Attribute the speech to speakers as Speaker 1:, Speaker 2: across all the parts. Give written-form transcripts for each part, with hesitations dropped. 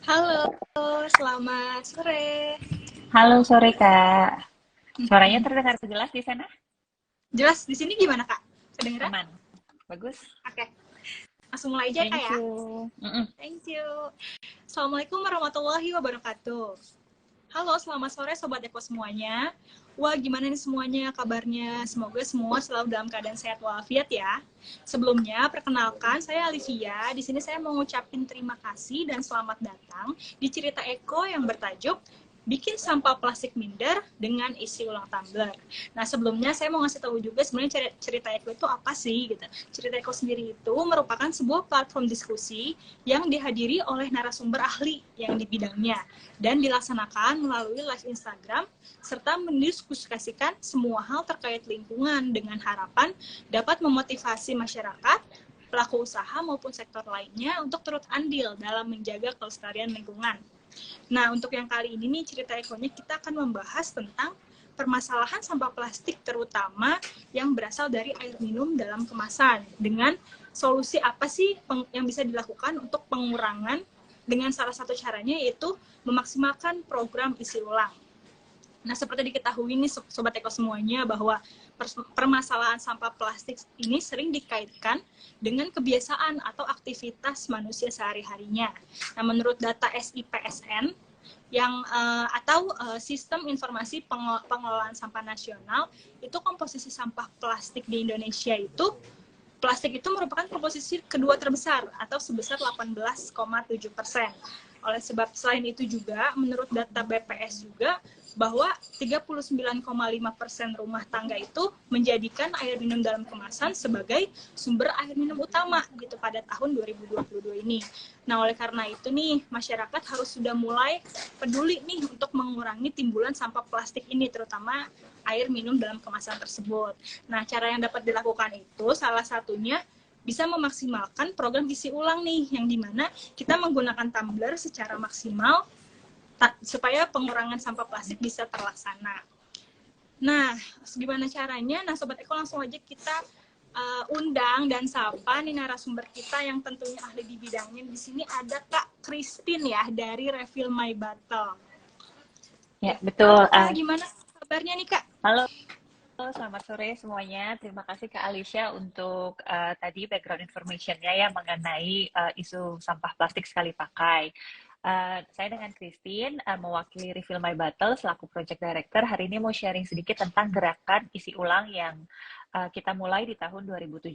Speaker 1: Halo, selamat sore.
Speaker 2: Halo sore Kak, suaranya terdengar jelas di sana?
Speaker 1: Jelas di sini gimana, Kak? Kedengeran?
Speaker 2: Aman, bagus.
Speaker 1: Oke, langsung mulai aja, Kak
Speaker 2: Thank
Speaker 1: ya.
Speaker 2: you. Mm-mm.
Speaker 1: Thank you. Assalamualaikum warahmatullahi wabarakatuh. Halo, selamat sore Sobat Eko semuanya. Wah, gimana nih semuanya kabarnya? Semoga semua selalu dalam keadaan sehat walafiat ya. Sebelumnya, perkenalkan saya Alivia. Di sini saya mau ngucapin terima kasih dan selamat datang di cerita Eko yang bertajuk Bikin Sampah Plastik Minder dengan Isi Ulang Tumbler. Nah, sebelumnya saya mau ngasih tahu juga sebenarnya cerita Eko itu apa sih gitu. Cerita Eko sendiri itu merupakan sebuah platform diskusi yang dihadiri oleh narasumber ahli yang di bidangnya dan dilaksanakan melalui live Instagram serta mendiskusikan semua hal terkait lingkungan dengan harapan dapat memotivasi masyarakat, pelaku usaha maupun sektor lainnya untuk turut andil dalam menjaga kelestarian lingkungan. Nah, untuk yang kali ini nih cerita Ekonya kita akan membahas tentang permasalahan sampah plastik terutama yang berasal dari air minum dalam kemasan dengan solusi apa sih yang bisa dilakukan untuk pengurangan dengan salah satu caranya yaitu memaksimalkan program isi ulang. Nah, seperti diketahui nih Sobat Eko semuanya bahwa permasalahan sampah plastik ini sering dikaitkan dengan kebiasaan atau aktivitas manusia sehari-harinya. Nah, menurut data SIPSN yang atau Sistem Informasi Pengelolaan Sampah Nasional, itu komposisi sampah plastik di Indonesia itu plastik itu merupakan komposisi kedua terbesar atau sebesar 18,7%. Oleh sebab selain itu juga menurut data BPS juga bahwa 39,5% rumah tangga itu menjadikan air minum dalam kemasan sebagai sumber air minum utama gitu pada tahun 2022 ini. Nah, oleh karena itu nih masyarakat harus sudah mulai peduli nih untuk mengurangi timbulan sampah plastik ini terutama air minum dalam kemasan tersebut. Nah, cara yang dapat dilakukan itu salah satunya bisa memaksimalkan program isi ulang nih, yang dimana kita menggunakan tumbler secara maksimal supaya pengurangan sampah plastik bisa terlaksana. Nah, gimana caranya? Nah, Sobat Eko langsung aja kita undang dan sapa nih narasumber kita yang tentunya ahli di bidangnya. Di sini ada Kak Christine ya dari Refill My Bottle.
Speaker 2: Ya,
Speaker 1: Ya.
Speaker 2: betul.
Speaker 1: Halo Kak, gimana kabarnya nih Kak?
Speaker 2: Halo, selamat sore semuanya. Terima kasih Kak Alicia untuk tadi background information-nya ya mengenai isu sampah plastik sekali pakai. Saya dengan Christine mewakili Refill My Bottle selaku Project Director. Hari ini mau sharing sedikit tentang gerakan isi ulang yang kita mulai di tahun 2017.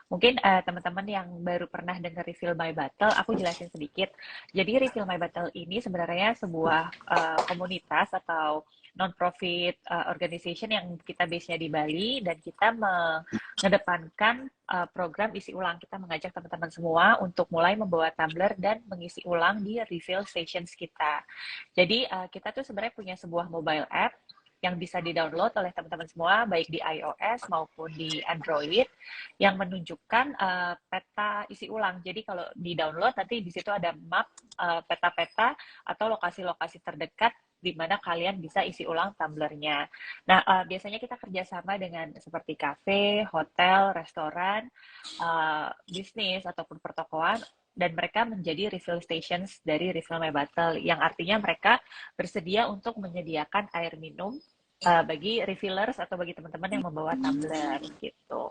Speaker 2: Mungkin teman-teman yang baru pernah dengar Refill My Bottle, aku jelasin sedikit. Jadi Refill My Bottle ini sebenarnya sebuah komunitas atau non-profit organization yang kita base-nya di Bali, dan kita mengedepankan program isi ulang. Kita mengajak teman-teman semua untuk mulai membawa tumbler dan mengisi ulang di refill stations kita. Jadi kita tuh sebenarnya punya sebuah mobile app yang bisa di-download oleh teman-teman semua, baik di iOS maupun di Android, yang menunjukkan peta isi ulang. Jadi kalau di-download, nanti di situ ada map peta-peta atau lokasi-lokasi terdekat di mana kalian bisa isi ulang tumblernya. Nah, biasanya kita kerjasama dengan seperti kafe, hotel, restoran, bisnis, ataupun pertokoan, dan mereka menjadi refill stations dari Refill My Bottle, yang artinya mereka bersedia untuk menyediakan air minum bagi refillers atau bagi teman-teman yang membawa tumbler gitu.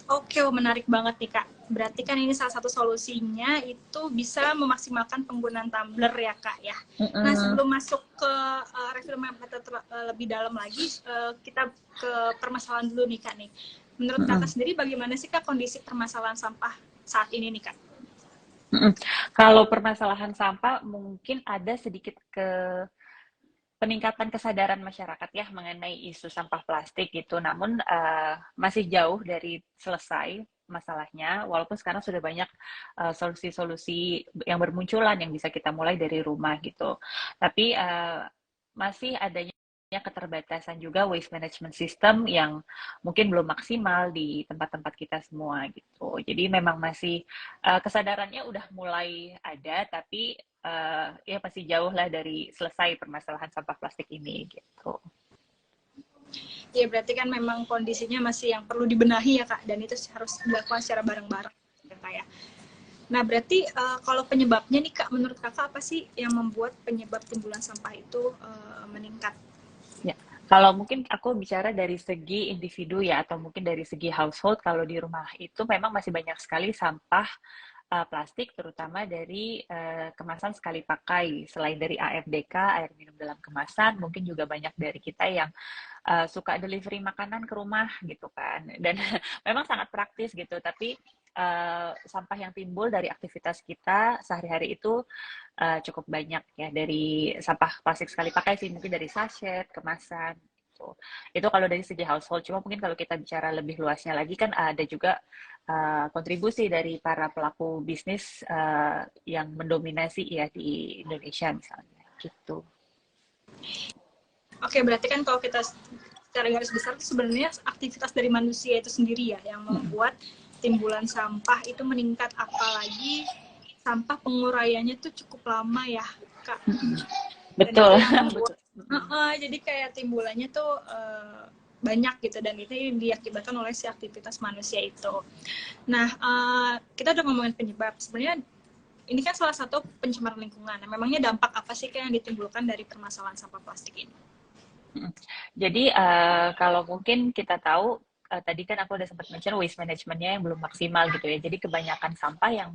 Speaker 1: Oke, menarik banget nih Kak. Berarti kan ini salah satu solusinya itu bisa memaksimalkan penggunaan tumbler ya Kak ya. Nah sebelum masuk ke Refill My Bottle lebih dalam lagi, kita ke permasalahan dulu nih Kak nih. Menurut Kakak sendiri bagaimana sih Kak kondisi permasalahan sampah saat ini nih Kak?
Speaker 2: Kalau permasalahan sampah mungkin ada sedikit peningkatan kesadaran masyarakat ya mengenai isu sampah plastik gitu, namun masih jauh dari selesai masalahnya, walaupun sekarang sudah banyak solusi-solusi yang bermunculan yang bisa kita mulai dari rumah gitu. Tapi masih adanya keterbatasan juga waste management system yang mungkin belum maksimal di tempat-tempat kita semua gitu. Jadi memang masih kesadarannya udah mulai ada, tapi ya masih jauh lah dari selesai permasalahan sampah plastik ini gitu.
Speaker 1: Ya berarti kan memang kondisinya masih yang perlu dibenahi ya Kak, dan itu harus dilakukan secara bareng-bareng ya Kak ya. Nah berarti kalau penyebabnya nih Kak, menurut Kakak apa sih yang membuat penyebab timbulan sampah itu meningkat?
Speaker 2: Ya, kalau mungkin aku bicara dari segi individu ya, atau mungkin dari segi household, kalau di rumah itu memang masih banyak sekali sampah plastik, terutama dari kemasan sekali pakai. Selain dari AFDK, air minum dalam kemasan, mungkin juga banyak dari kita yang suka delivery makanan ke rumah gitu kan. Dan memang sangat praktis gitu, tapi sampah yang timbul dari aktivitas kita sehari-hari itu cukup banyak ya, dari sampah plastik sekali pakai sih, mungkin dari sachet, kemasan. Gitu. Itu kalau dari segi household. Cuma mungkin kalau kita bicara lebih luasnya lagi kan ada juga kontribusi dari para pelaku bisnis yang mendominasi ya di Indonesia misalnya gitu.
Speaker 1: Oke, berarti kan kalau kita secara garis besar itu sebenarnya aktivitas dari manusia itu sendiri ya yang membuat timbulan sampah itu meningkat, apalagi sampah penguraiannya tuh cukup lama ya Kak.
Speaker 2: Betul.
Speaker 1: Membuat, jadi kayak timbulannya tuh banyak gitu, dan itu diakibatkan oleh si aktivitas manusia itu. Nah, kita udah ngomongin penyebab. Sebenarnya ini kan salah satu pencemaran lingkungan. Nah, memangnya dampak apa sih yang ditimbulkan dari permasalahan sampah plastik ini?
Speaker 2: Jadi kalau mungkin kita tahu tadi kan aku udah sempat mention waste managementnya yang belum maksimal gitu ya. Jadi kebanyakan sampah yang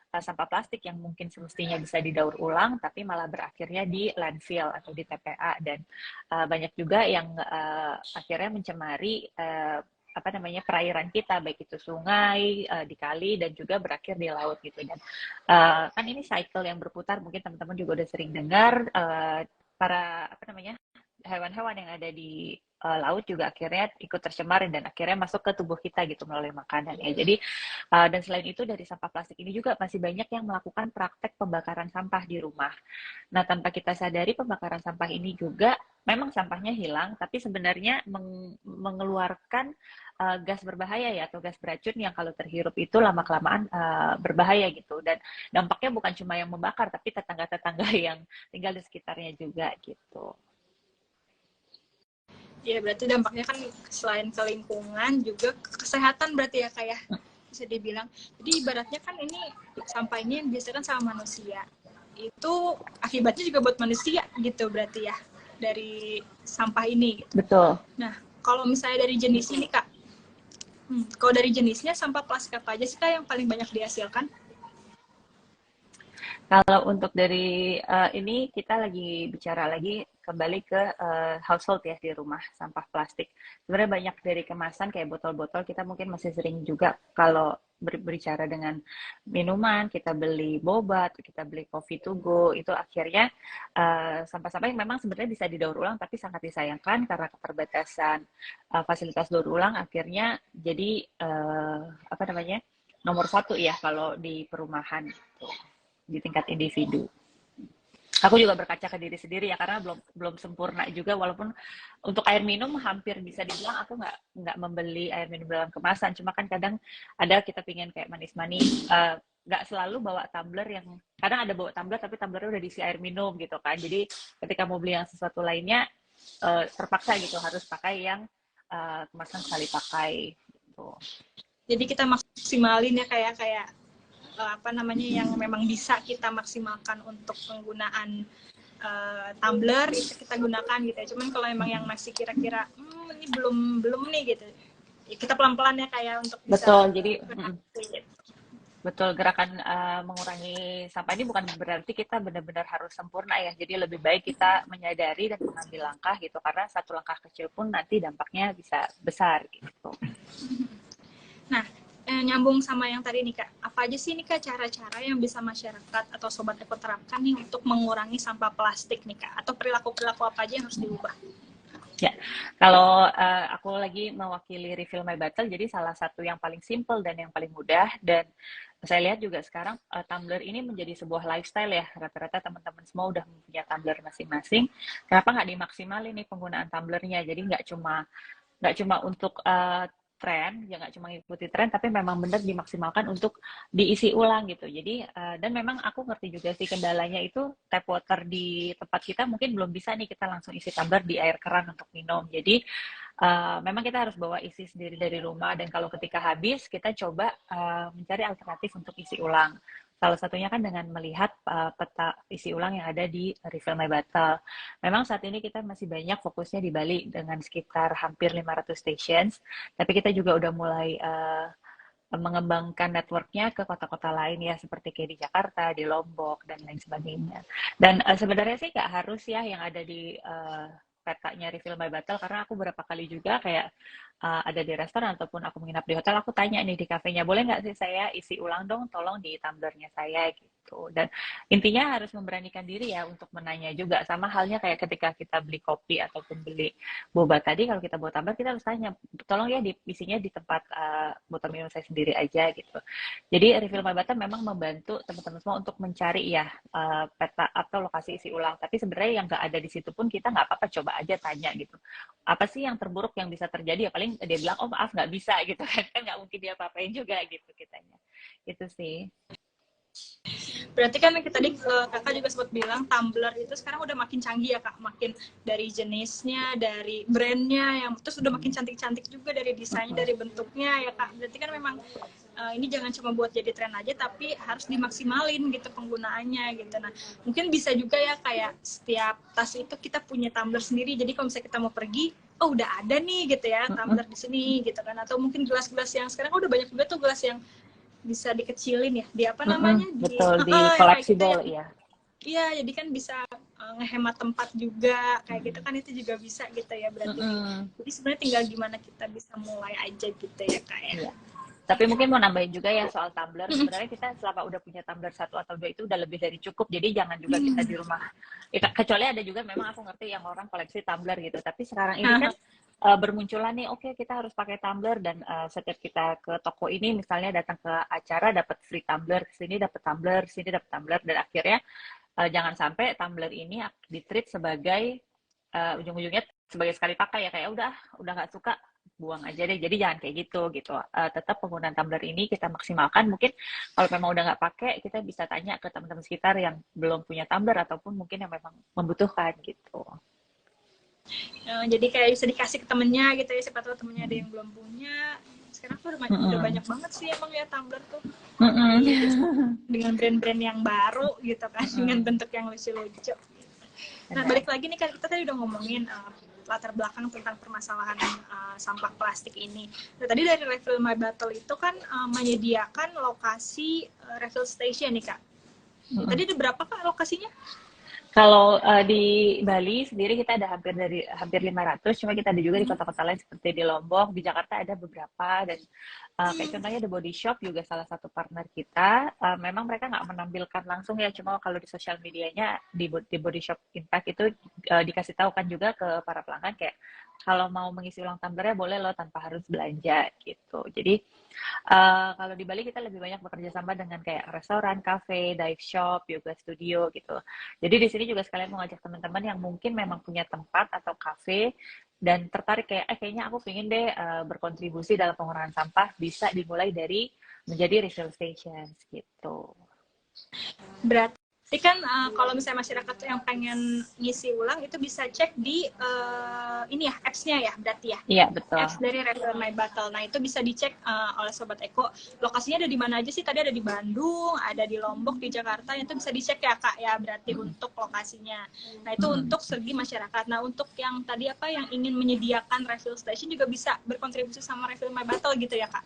Speaker 2: sampah plastik yang mungkin semestinya bisa didaur ulang, tapi malah berakhirnya di landfill atau di TPA, dan banyak juga yang akhirnya mencemari apa namanya perairan kita, baik itu sungai, di kali, dan juga berakhir di laut gitu. Dan kan ini cycle yang berputar, mungkin teman-teman juga udah sering dengar para apa namanya hewan-hewan yang ada di laut juga akhirnya ikut tercemar dan akhirnya masuk ke tubuh kita gitu melalui makanan ya. Jadi dan selain itu dari sampah plastik ini juga masih banyak yang melakukan praktek pembakaran sampah di rumah. Nah, tanpa kita sadari pembakaran sampah ini juga memang sampahnya hilang, tapi sebenarnya mengeluarkan gas berbahaya ya, atau gas beracun yang kalau terhirup itu lama-kelamaan berbahaya gitu. Dan dampaknya bukan cuma yang membakar, tapi tetangga-tetangga yang tinggal di sekitarnya juga gitu.
Speaker 1: Ya berarti dampaknya kan selain ke lingkungan juga ke kesehatan berarti ya kayak bisa dibilang. Jadi ibaratnya kan ini sampah ini yang biasa kan sama manusia. Itu akibatnya juga buat manusia gitu berarti ya dari sampah ini gitu.
Speaker 2: Betul.
Speaker 1: Nah, kalau misalnya dari jenis ini Kak, kalau dari jenisnya sampah plastik apa aja sih Kak yang paling banyak dihasilkan?
Speaker 2: Kalau untuk dari ini kita lagi bicara lagi kembali ke household ya di rumah sampah plastik. Sebenarnya banyak dari kemasan kayak botol-botol kita mungkin masih sering juga kalau berbicara dengan minuman, kita beli boba, kita beli coffee to go, itu akhirnya sampah-sampah yang memang sebenarnya bisa didaur ulang tapi sangat disayangkan karena keterbatasan fasilitas daur ulang akhirnya jadi apa namanya nomor satu ya kalau di perumahan gitu, di tingkat individu. Aku juga berkaca ke diri sendiri ya karena belum sempurna juga walaupun untuk air minum hampir bisa dibilang aku nggak membeli air minum dalam kemasan, cuma kan kadang ada kita pingin kayak manis-manis, nggak selalu bawa tumbler yang kadang ada bawa tumbler tapi tumblernya udah diisi air minum gitu kan, jadi ketika mau beli yang sesuatu lainnya terpaksa gitu harus pakai yang kemasan sekali pakai gitu.
Speaker 1: Jadi kita maksimalin ya kayak apa namanya yang memang bisa kita maksimalkan untuk penggunaan tumbler itu kita gunakan gitu ya. Cuman kalau emang yang masih kira-kira ini belum nih gitu, ya kita pelan-pelan ya kayak untuk bisa
Speaker 2: Betul, jadi
Speaker 1: gitu.
Speaker 2: betul gerakan mengurangi sampah ini bukan berarti kita benar-benar harus sempurna ya. Jadi lebih baik kita menyadari dan mengambil langkah gitu karena satu langkah kecil pun nanti dampaknya bisa besar gitu.
Speaker 1: Nah, nyambung sama yang tadi nih Kak, apa aja sih nih Kak cara-cara yang bisa masyarakat atau Sobat Eko terapkan nih untuk mengurangi sampah plastik nih Kak? Atau perilaku-perilaku apa aja yang harus diubah?
Speaker 2: Ya, kalau aku lagi mewakili Refill My Bottle, jadi salah satu yang paling simple dan yang paling mudah, dan saya lihat juga sekarang tumbler ini menjadi sebuah lifestyle ya, rata-rata teman-teman semua udah punya tumbler masing-masing. Kenapa nggak dimaksimalin nih penggunaan tumblernya? Jadi nggak cuma untuk tren, ya nggak cuma ngikuti tren, tapi memang benar dimaksimalkan untuk diisi ulang gitu. Jadi dan memang aku ngerti juga sih kendalanya itu tap water di tempat kita mungkin belum bisa nih kita langsung isi tumbler di air keran untuk minum. Jadi memang kita harus bawa isi sendiri dari rumah dan kalau ketika habis kita coba mencari alternatif untuk isi ulang. Salah satunya kan dengan melihat peta isi ulang yang ada di Refill My Bottle. Memang saat ini kita masih banyak fokusnya di Bali dengan sekitar hampir 500 stations, tapi kita juga udah mulai mengembangkan networknya ke kota-kota lain ya, seperti kayak di Jakarta, di Lombok, dan lain sebagainya. Dan sebenarnya sih nggak harus ya yang ada di petanya Refill My Bottle, karena aku beberapa kali juga kayak ada di restoran ataupun aku menginap di hotel, aku tanya nih di kafenya, boleh nggak sih saya isi ulang dong, tolong di tumblernya saya gitu. Dan intinya harus memberanikan diri ya untuk menanya juga, sama halnya kayak ketika kita beli kopi ataupun beli boba tadi, kalau kita bawa tumbler kita harus tanya, tolong ya isinya di tempat botol minum saya sendiri aja gitu. Jadi Refill My Bottle memang membantu teman-teman semua untuk mencari ya peta atau lokasi isi ulang. Tapi sebenarnya yang nggak ada di situ pun kita nggak apa-apa, coba aja tanya gitu. Apa sih yang terburuk yang bisa terjadi? Ya paling dia bilang, oh maaf nggak bisa gitu kan. Kan nggak mungkin dia apa-apain juga gitu kitanya. Itu sih.
Speaker 1: Berarti kan tadi Kakak juga sempat bilang tumbler itu sekarang udah makin canggih ya Kak, makin dari jenisnya, dari brandnya, yang terus udah makin cantik-cantik juga dari desainnya, dari bentuknya ya Kak. Berarti kan memang ini jangan cuma buat jadi tren aja, tapi harus dimaksimalin gitu penggunaannya gitu. Nah, mungkin bisa juga ya kayak setiap tas itu kita punya tumbler sendiri. Jadi kalau misalnya kita mau pergi, oh udah ada nih gitu ya tumbler di sini gitu kan. Atau mungkin gelas-gelas yang sekarang udah banyak juga tuh gelas yang bisa dikecilin ya, di apa namanya,
Speaker 2: Betul, di
Speaker 1: yang kayak gitu
Speaker 2: collapsible
Speaker 1: yang
Speaker 2: ya.
Speaker 1: iya, jadi kan bisa ngehemat tempat juga kayak gitu kan, itu juga bisa gitu ya berarti. Jadi sebenarnya tinggal gimana kita bisa mulai aja gitu ya Kak ya.
Speaker 2: Iya. Tapi mungkin mau nambahin juga ya soal tumbler. Sebenarnya kita selama udah punya tumbler 1 atau 2 itu udah lebih dari cukup. Jadi jangan juga kita di rumah. Kecuali ada juga memang aku ngerti yang orang koleksi tumbler gitu. Tapi sekarang ini kan bermunculan nih, oke kita harus pakai tumbler dan setiap kita ke toko ini misalnya datang ke acara dapat free tumbler, sini dapat tumbler, sini dapat tumbler, dan akhirnya jangan sampai tumbler ini ditreat sebagai ujung-ujungnya sebagai sekali pakai ya, kayak udah nggak suka buang aja deh. Jadi jangan kayak gitu. Tetap penggunaan tumbler ini kita maksimalkan. Mungkin kalau memang udah nggak pakai, kita bisa tanya ke teman-teman sekitar yang belum punya tumbler ataupun mungkin yang memang membutuhkan gitu.
Speaker 1: Jadi kayak bisa dikasih ke temennya gitu ya, siapa tahu temennya ada yang belum punya. Sekarang tuh udah banyak banget sih emang ya tumbler tuh, apalagi dengan brand-brand yang baru gitu kan, dengan bentuk yang lucu-lucu. Nah, balik lagi nih kan kita tadi udah ngomongin latar belakang tentang permasalahan sampah plastik ini. Nah, tadi dari Refill My Bottle itu kan menyediakan lokasi refill station nih Kak. Tadi ada berapa Kak lokasinya?
Speaker 2: Kalau di Bali sendiri kita ada hampir 500, cuma kita ada juga di kota-kota lain seperti di Lombok, di Jakarta ada beberapa, dan kayak contohnya The Body Shop juga salah satu partner kita. Memang mereka nggak menampilkan langsung ya, cuma kalau di sosial medianya di Body Shop Impact itu dikasih tahu kan juga ke para pelanggan kayak kalau mau mengisi ulang tumblernya boleh loh tanpa harus belanja gitu. Jadi kalau di Bali kita lebih banyak bekerja sama dengan kayak restoran, cafe, dive shop, yoga studio gitu. Jadi di sini juga sekalian mau ngajak teman-teman yang mungkin memang punya tempat atau cafe dan tertarik kayak kayaknya aku pengen deh berkontribusi dalam pengurangan sampah, bisa dimulai dari menjadi refill station gitu.
Speaker 1: Berarti kan kalau misalnya masyarakat yang pengen ngisi ulang itu bisa cek di ini ya apps-nya ya berarti ya.
Speaker 2: Iya, betul.
Speaker 1: Apps dari Refill My Bottle. Nah, itu bisa dicek oleh Sobat Eko. Lokasinya ada di mana aja sih? Tadi ada di Bandung, ada di Lombok, di Jakarta. Itu bisa dicek ya, Kak, ya. Berarti untuk lokasinya. Nah, itu untuk segi masyarakat. Nah, untuk yang tadi apa yang ingin menyediakan refill station juga bisa berkontribusi sama Refill My Bottle gitu ya, Kak?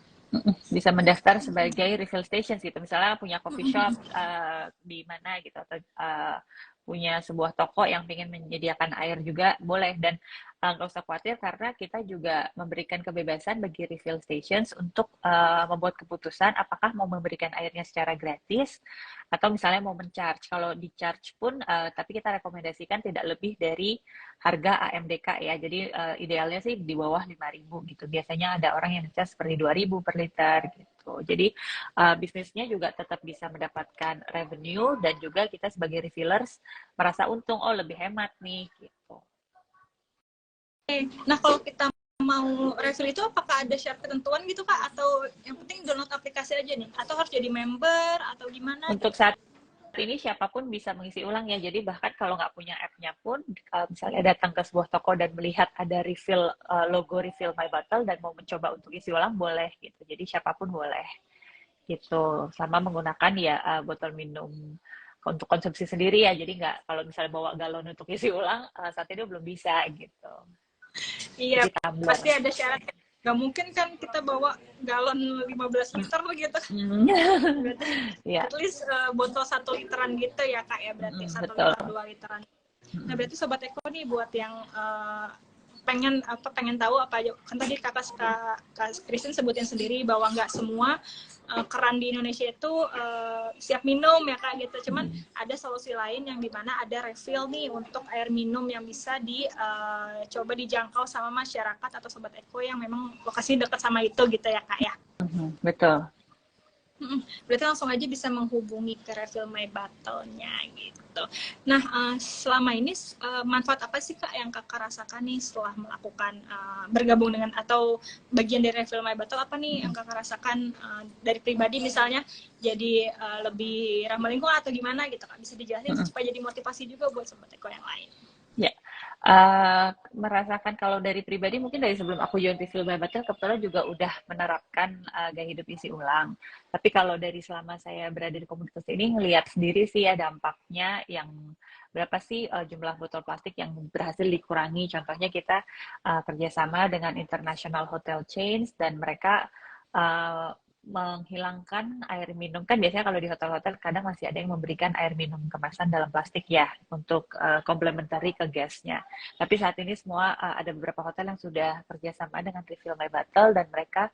Speaker 2: Bisa mendaftar sebagai refill station gitu. Misalnya punya coffee shop di mana gitu, atau punya sebuah toko yang ingin menyediakan air juga boleh. Dan nggak usah khawatir karena kita juga memberikan kebebasan bagi refill stations untuk membuat keputusan apakah mau memberikan airnya secara gratis atau misalnya mau mencharge. Kalau di charge pun tapi kita rekomendasikan tidak lebih dari harga AMDK ya. Jadi idealnya sih di bawah 5.000 gitu. Biasanya ada orang yang ngecas seperti 2.000 per liter gitu. Jadi bisnisnya juga tetap bisa mendapatkan revenue dan juga kita sebagai refillers merasa untung, oh lebih hemat nih gitu.
Speaker 1: Nah, kalau kita mau refill itu apakah ada syarat ketentuan gitu Kak? Atau yang penting download aplikasi aja nih? Atau harus jadi member atau gimana?
Speaker 2: Untuk saat ini siapapun bisa mengisi ulang ya. Jadi bahkan kalau nggak punya app-nya pun, misalnya datang ke sebuah toko dan melihat ada refill logo Refill My Bottle dan mau mencoba untuk isi ulang boleh gitu. Jadi siapapun boleh gitu. Sama menggunakan ya botol minum untuk konsumsi sendiri ya. Jadi nggak kalau misalnya bawa galon untuk isi ulang saat ini belum bisa gitu.
Speaker 1: Iya, pasti ada syarat. Gak mungkin kan kita bawa galon 15 liter gitu. Berarti at least botol 1 literan gitu ya Kak ya, berarti 1 liter 2 literan. Nah, berarti Sobat Eko nih buat yang pengen tahu apa aja, kan tadi Kak Kristen sebutin sendiri bahwa nggak semua keran di Indonesia itu siap minum ya Kak gitu. Cuman ada solusi lain yang dimana ada refill nih untuk air minum yang bisa coba dijangkau sama masyarakat atau Sobat Eko yang memang lokasi dekat sama itu gitu ya Kak ya.
Speaker 2: Betul.
Speaker 1: Berarti langsung aja bisa menghubungi ke Refill My Bottle-nya gitu. Nah, selama ini manfaat apa sih Kak yang Kakak rasakan nih setelah melakukan bergabung dengan atau bagian dari Refill My Bottle, apa nih yang Kakak rasakan dari pribadi misalnya jadi lebih ramah lingkungan atau gimana gitu Kak? Bisa dijelasin supaya jadi motivasi juga buat Sobat Eko yang lain.
Speaker 2: Ya, merasakan kalau dari pribadi mungkin dari sebelum aku join Refill My Bottle kebetulan juga udah menerapkan gaya hidup isi ulang. Tapi kalau dari selama saya berada di komunitas ini ngelihat sendiri sih ya dampaknya yang berapa sih jumlah botol plastik yang berhasil dikurangi. Contohnya kita kerjasama dengan international hotel chains dan mereka menghilangkan air minum. Kan biasanya kalau di hotel-hotel kadang masih ada yang memberikan air minum kemasan dalam plastik ya untuk complementary ke gasnya. Tapi saat ini semua ada beberapa hotel yang sudah kerjasama dengan Refill My Bottle dan mereka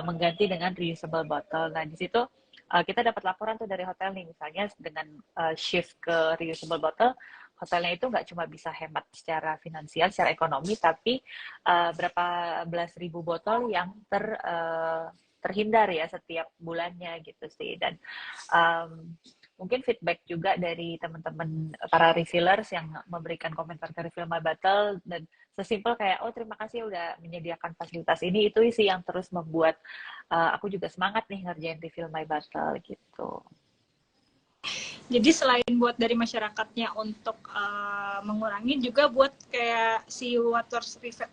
Speaker 2: mengganti dengan reusable bottle. Nah di situ kita dapat laporan tuh dari hotel nih, misalnya dengan shift ke reusable bottle, hotelnya itu nggak cuma bisa hemat secara finansial, secara ekonomi, tapi berapa belas ribu botol yang terhindar ya setiap bulannya gitu sih. Dan mungkin feedback juga dari teman-teman para refillers yang memberikan komentar ke Refill My Bottle dan sesimpel kayak oh terima kasih udah menyediakan fasilitas ini, itu sih yang terus membuat aku juga semangat nih ngerjain Refill My Bottle gitu.
Speaker 1: Jadi selain buat dari masyarakatnya untuk mengurangi, juga buat kayak si water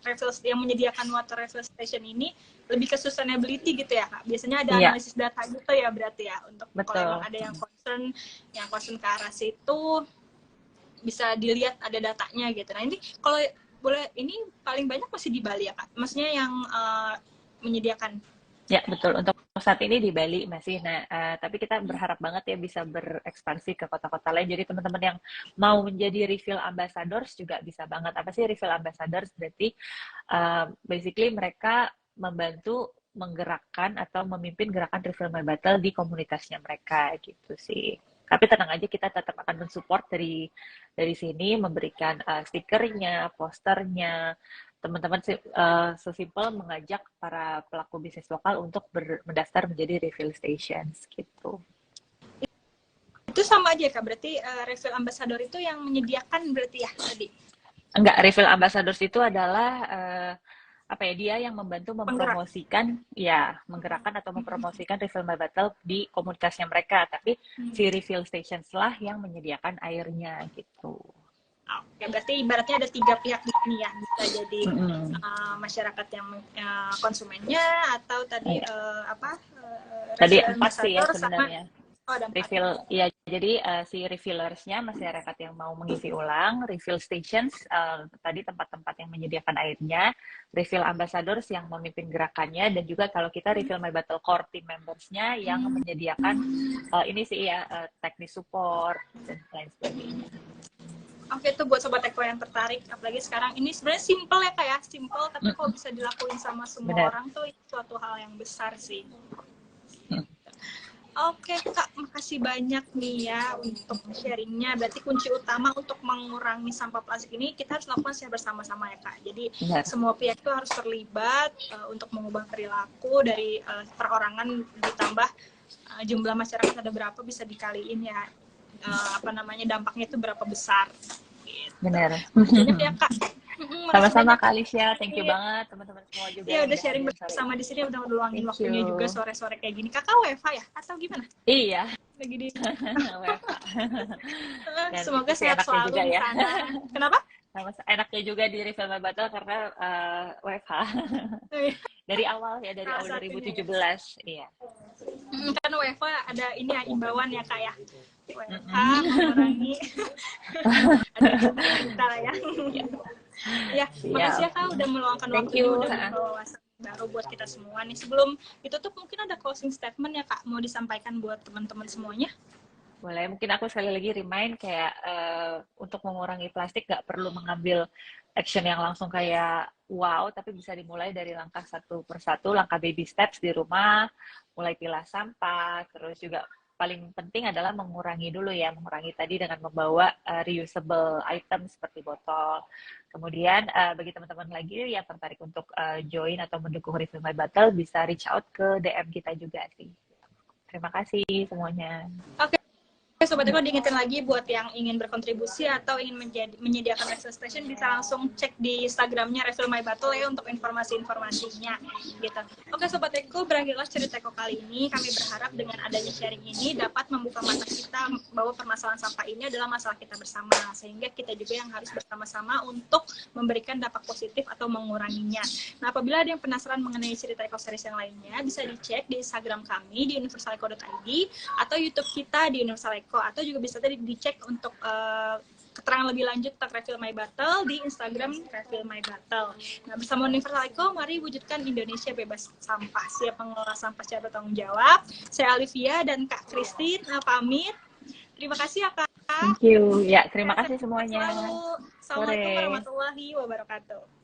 Speaker 1: refill yang menyediakan water refill station ini lebih ke sustainability gitu ya Kak. Biasanya ada analisis data gitu ya berarti ya, untuk kalau emang ada yang concern ke arah situ bisa dilihat ada datanya gitu. Nah ini kalau boleh, ini paling banyak masih di Bali ya Kak? Maksudnya yang menyediakan?
Speaker 2: Ya, betul. Untuk saat ini di Bali masih. Nah, tapi kita berharap banget ya bisa berekspansi ke kota-kota lain. Jadi teman-teman yang mau menjadi refill ambassadors juga bisa banget. Apa sih refill ambassadors? Berarti basically mereka membantu menggerakkan atau memimpin gerakan Refill My Bottle di komunitasnya mereka gitu sih. Tapi tenang aja, kita tetap akan mensupport dari sini, memberikan stikernya, posternya. Teman-teman sesimpel mengajak para pelaku bisnis lokal untuk mendaftar menjadi refill stations gitu.
Speaker 1: Itu sama aja Kak, berarti refill ambassador itu yang menyediakan berarti ya tadi?
Speaker 2: Enggak, refill ambassadors itu adalah dia yang membantu mempromosikan menggerakkan atau mempromosikan Refill My Bottle di komunitasnya mereka, tapi si refill stations lah yang menyediakan airnya gitu.
Speaker 1: Oke, berarti ibaratnya ada 3 pihak di sini ya, bisa jadi masyarakat yang konsumennya atau tadi
Speaker 2: tadi 4 sih ya sebenarnya.
Speaker 1: Refill
Speaker 2: ya, jadi si refillersnya masyarakat yang mau mengisi ulang, refill stations tadi tempat-tempat yang menyediakan airnya, refill ambassadors yang memimpin gerakannya, dan juga kalau kita Refill My Bottle core team membersnya yang menyediakan ini sih ya teknis support dan lain sebagainya.
Speaker 1: Oke, itu buat Sobat Eko yang tertarik, apalagi sekarang ini sebenarnya simple ya kayak simple, tapi kalau bisa dilakuin sama semua orang tuh itu suatu hal yang besar sih. Oke Kak, makasih banyak nih ya untuk sharingnya. Berarti kunci utama untuk mengurangi sampah plastik ini kita harus lakukan secara bersama-sama ya Kak. Jadi semua pihak itu harus terlibat untuk mengubah perilaku dari perorangan, ditambah jumlah masyarakat ada berapa bisa dikaliin ya. Dampaknya itu berapa besar. Gitu.
Speaker 2: Benar.
Speaker 1: Banyak ya Kak.
Speaker 2: Sama-sama Kak Alicia, thank you banget teman-teman semua juga.
Speaker 1: Iya, udah sharing bersama di sini, udah meluangin waktunya juga sore-sore kayak gini. Kakak WFH ya atau gimana?
Speaker 2: Iya.
Speaker 1: Lagi di
Speaker 2: WFH.
Speaker 1: Semoga sehat selalu di sana. Kenapa?
Speaker 2: Enaknya juga di Refill My Bottle karena WFH. Dari awal 2017. Iya.
Speaker 1: Kan WFH ada ini ya, imbauan ya Kak ya. WFH mengurangi. Ada kita lah ya. Ya, makasih ya Kak udah meluangkan waktu, udah membawa wawasan baru buat kita semua nih. Sebelum ditutup mungkin ada closing statement ya Kak, mau disampaikan buat teman-teman semuanya?
Speaker 2: Boleh, mungkin aku sekali lagi remind kayak untuk mengurangi plastik gak perlu mengambil action yang langsung kayak wow, tapi bisa dimulai dari langkah satu persatu, langkah baby steps di rumah, mulai pilah sampah, terus juga paling penting adalah mengurangi tadi dengan membawa reusable item seperti botol. Kemudian bagi teman-teman lagi yang tertarik untuk join atau mendukung Refill My Bottle bisa reach out ke DM kita juga sih. Terima kasih semuanya.
Speaker 1: Oke. Sobat Eko, diingetin lagi buat yang ingin berkontribusi atau ingin menyediakan refill station bisa langsung cek di Instagramnya Refill My Bottle ya untuk informasi-informasinya gitu. Oke Sobat Eko, berakhirlah cerita Eko kali ini. Kami berharap dengan adanya sharing ini dapat membuka mata kita bahwa permasalahan sampah ini adalah masalah kita bersama, sehingga kita juga yang harus bersama-sama untuk memberikan dampak positif atau menguranginya. Nah, apabila ada yang penasaran mengenai cerita Eko series yang lainnya, bisa dicek di Instagram kami di universaleko.id atau YouTube kita di Universal Eko, atau juga bisa tadi dicek untuk keterangan lebih lanjut tentang Refill My Bottle di Instagram Refill My Bottle. Nah, bersama Universal Eko, mari wujudkan Indonesia bebas sampah. Siap mengelola sampah secara bertanggung jawab. Saya Olivia dan Kak Christine pamit. Terima kasih ya Kak.
Speaker 2: Thank you. Ya, terima kasih semuanya.
Speaker 1: Assalamualaikum warahmatullahi wabarakatuh.